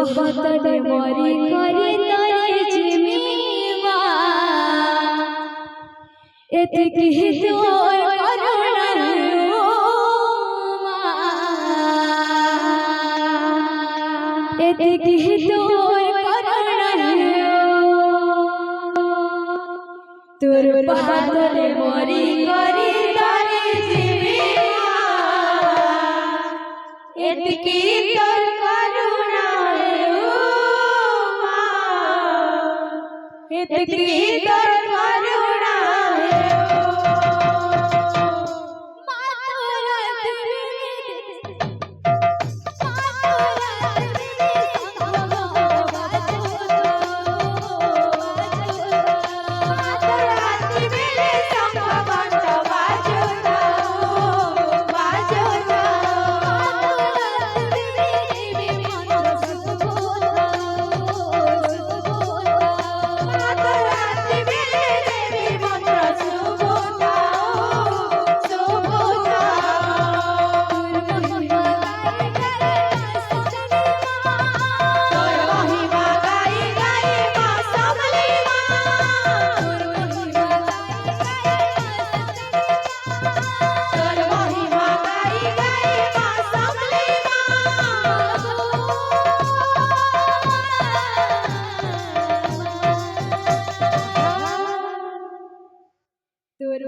बहतने मरी करी तोरे जिमीवा एतकी तोर करुणा एतकी तोर करुणा तोर बहतने मरी करी तोरे जिमीवा एतकी तोर एतकी तोर करुणा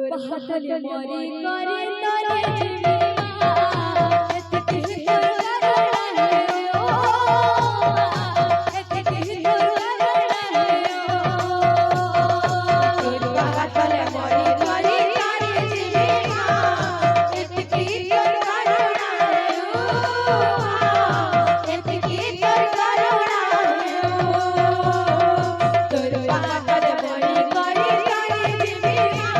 बहतने मरी करी तोरे जिमीवा एतकी तोर करुणा एतकी तोर करुणा तोर बहतने मरी करी तोरे जिमीवा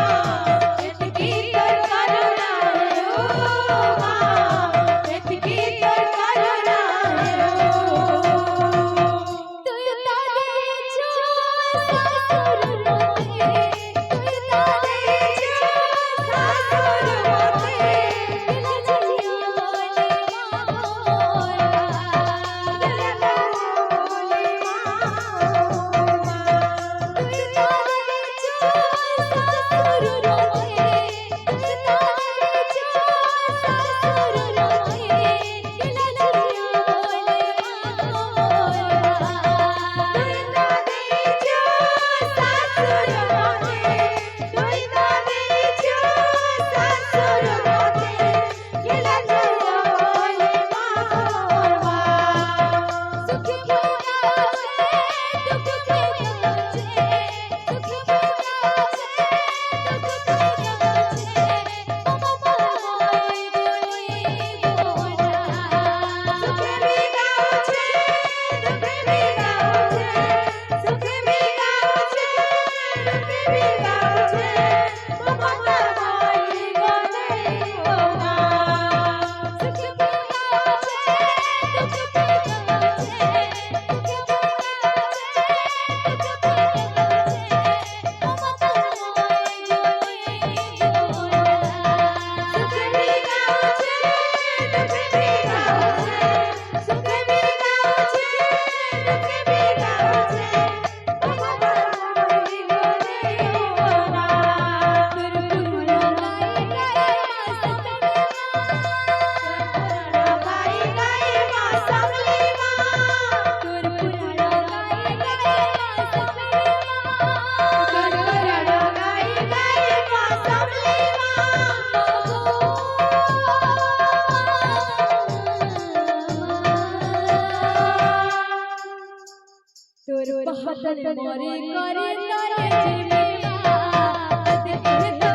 एतकी तोर करुणा एतकी तोर करुणा तोर बहतने मरी करी तोरे जिमीवा तोर बहतने मरी करी तोरे जिमीवा एतकी